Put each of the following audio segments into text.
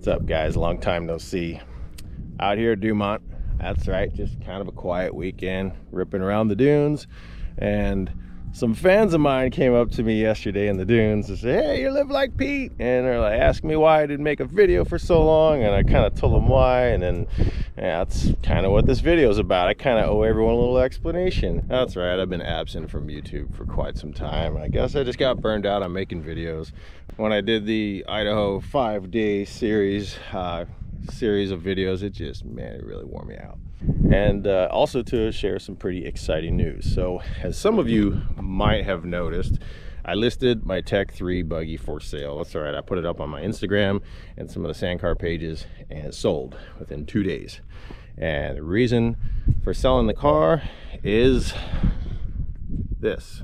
What's up, guys? Long time no see. Out here at Dumont. That's right, just kind of a quiet weekend, ripping around the dunes. And some fans of mine came up to me yesterday in the dunes and said, "Hey, you live like Pete." And they're like, asking me why I didn't make a video for so long. And I kind of told them why. And then, yeah, that's kind of what this video is about. I kind of owe everyone a little explanation. That's right, I've been absent from YouTube for quite some time. I guess I just got burned out on making videos. When I did the Idaho 5-day series of videos, it just, man, it really wore me out. And also to share some pretty exciting news. So as some of you might have noticed, I listed my Tech 3 Buggy for sale. That's all right, I put it up on my Instagram and some of the Sandcar pages, and it sold within 2 days. And the reason for selling the car is this.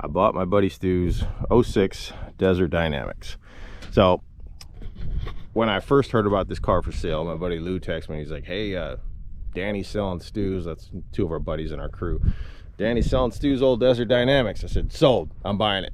I bought my buddy Stu's 06 Desert Dynamics. So when I first heard about this car for sale, my buddy Lou texted me. He's like, "Hey, Danny's selling Stu's." That's two of our buddies in our crew. "Danny's selling Stu's old Desert Dynamics." I said, "Sold, I'm buying it."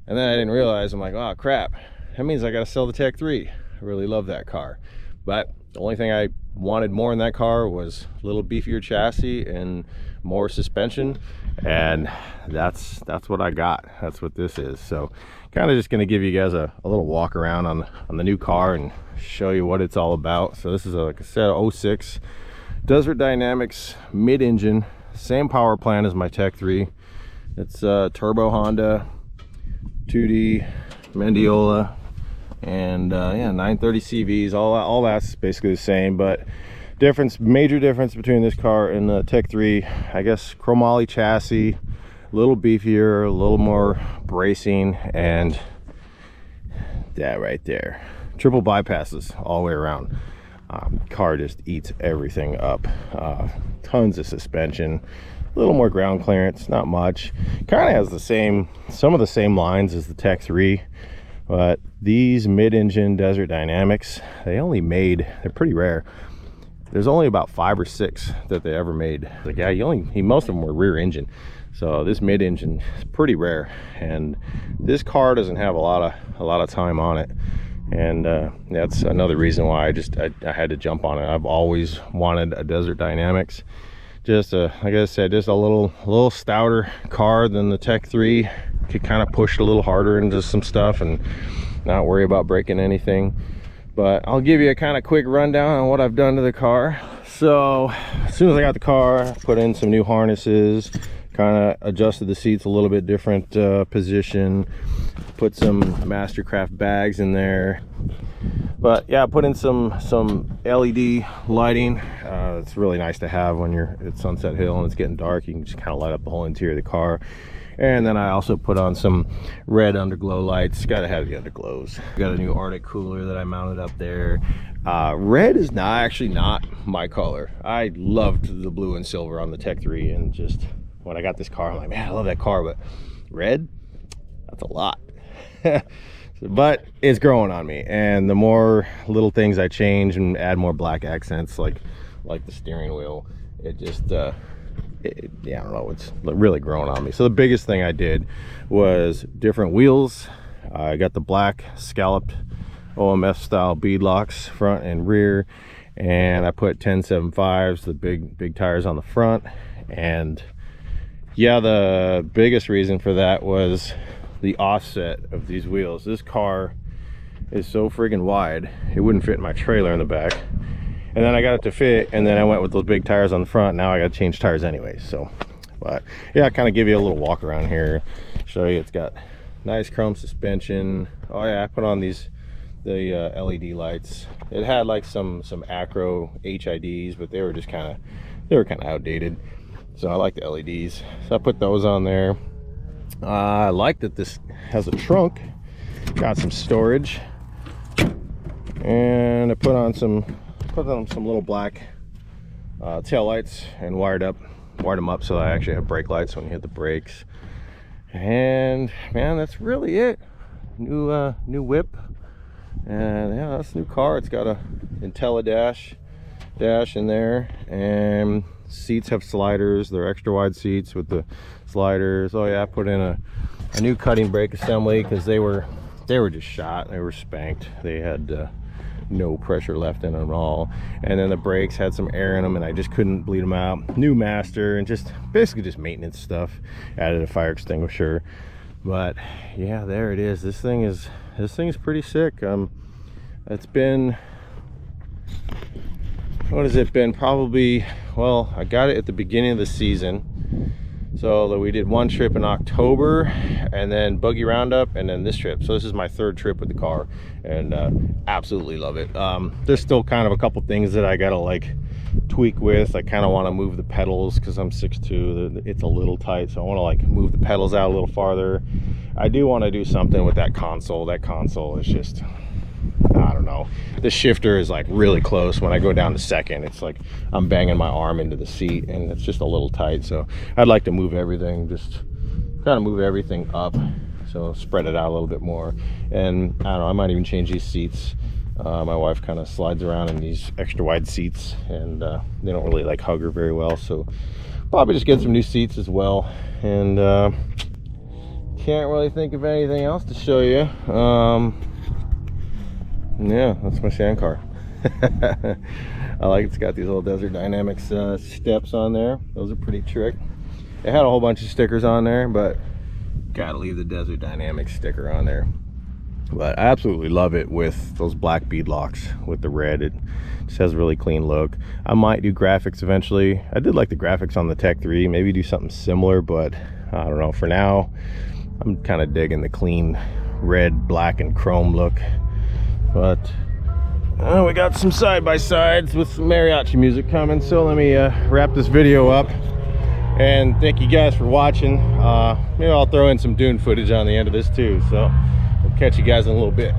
And then I didn't realize, I'm like, oh crap, that means I gotta sell the Tech 3. I really love that car. But the only thing I wanted more in that car was a little beefier chassis and more suspension. And that's what I got. That's what this is. So kind of just going to give you guys a little walk around on the new car and show you what it's all about. So this is like I said, 06 Desert Dynamics mid-engine, same power plant as my Tech 3. It's turbo Honda, 2D Mendiola, and yeah, 930 CVs. All that's basically the same, but major difference between this car and the Tech 3, I guess, chromoly chassis, a little beefier, a little more bracing, and that right there, triple bypasses all the way around. Car just eats everything up. Tons of suspension, a little more ground clearance, not much. Kind of has some of the same lines as the Tech 3, but these mid-engine Desert Dynamics, they're pretty rare. There's only about 5 or 6 that they ever made. Like, yeah, most of them were rear engine. So this mid-engine is pretty rare, and this car doesn't have a lot of time on it. And that's another reason why I had to jump on it. I've always wanted a Desert Dynamics. Just like I said, just a little stouter car than the Tech 3. Could kind of push a little harder into some stuff and not worry about breaking anything. But I'll give you a kind of quick rundown on what I've done to the car. So as soon as I got the car, I put in some new harnesses, kind of adjusted the seats a little bit different position, put some Mastercraft bags in there. But yeah, I put in some LED lighting. It's really nice to have when you're at Sunset Hill and it's getting dark. You can just kind of light up the whole interior of the car. And then I also put on some red underglow lights. Gotta have the underglows. Got a new Arctic cooler that I mounted up there. Red is actually not my color. I loved the blue and silver on the Tech 3, and just when I got this car, I'm like, man, I love that car, but red, that's a lot. But it's growing on me, and the more little things I change and add more black accents, like the steering wheel, it just yeah, I don't know, it's really growing on me. So the biggest thing I did was different wheels. I got the black scalloped OMF style bead locks front and rear, and I put 1075s, the big tires on the front. And yeah, the biggest reason for that was the offset of these wheels. This car is so friggin' wide, it wouldn't fit in my trailer in the back. And then I got it to fit, and then I went with those big tires on the front. Now I got to change tires anyway. So, but yeah, I kind of give you a little walk around here, show you it's got nice chrome suspension. Oh yeah, I put on the LED lights. It had like some Acro HIDs, but they were kind of outdated. So I like the LEDs, so I put those on there. I like that this has a trunk, got some storage, and I put on some little black tail lights and wired them up so I actually have brake lights when you hit the brakes. And man, that's really it. New whip, and yeah, that's a new car. It's got a IntelliDash dash in there, and seats have sliders. They're extra wide seats with the sliders. Oh yeah, I put in a new cutting brake assembly because they were just shot. They were spanked. They had no pressure left in them at all. And then the brakes had some air in them and I just couldn't bleed them out. New master and just basically just maintenance stuff. Added a fire extinguisher. But yeah, there it is. This thing is pretty sick. It's been, what has it been? Probably, well, I got it at the beginning of the season. So we did one trip in October and then Buggy Roundup and then this trip. So this is my third trip with the car and absolutely love it. There's still kind of a couple things that I gotta like tweak with. I kind of want to move the pedals because I'm 6'2". It's a little tight, so I want to like move the pedals out a little farther. I do want to do something with that console. That console is just, I don't know. The shifter is like really close. When I go down to second, it's like I'm banging my arm into the seat and it's just a little tight. So I'd like to move everything, just kind of move everything up. So spread it out a little bit more. And I don't know, I might even change these seats. My wife kind of slides around in these extra wide seats and they don't really like hug her very well. So probably just get some new seats as well. And can't really think of anything else to show you. Yeah, that's my sand car. I like it's got these little Desert Dynamics steps on there. Those are pretty trick. It had a whole bunch of stickers on there, but gotta leave the Desert Dynamics sticker on there. But I absolutely love it with those black bead locks with the red. It just has a really clean look. I might do graphics eventually. I did like the graphics on the Tech 3. Maybe do something similar, but I don't know. For now, I'm kind of digging the clean red, black, and chrome look. But we got some side-by-sides with some mariachi music coming. So let me wrap this video up. And thank you guys for watching. Maybe I'll throw in some dune footage on the end of this too. So we'll catch you guys in a little bit.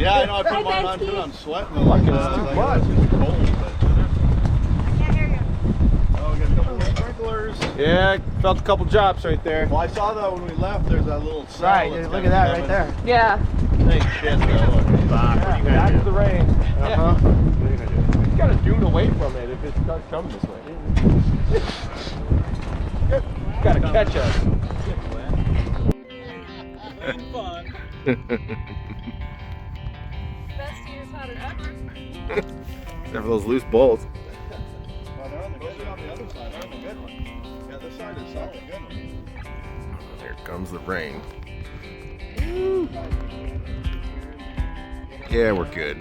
Yeah, I know. I put mine on too. I'm sweating. Fucking it's too much. It's cold, but... I can't hear you. Oh, we got a couple of sprinklers. Yeah, felt a couple drops right there. Well, I saw that when we left. There's that little cell. Right, that's look kinda at that right coming. there. Yeah. Ain't shit though. Back the rain. Uh-huh. You gotta dune away from it if it starts coming this way. You gotta catch us. Fun. Best year's hotter ever. Except for those loose bolts. Well, they're on the good on the other side. They're on the good one. Yeah, this side is on the good one. Here comes the rain. Yeah, we're good.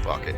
Fuck it.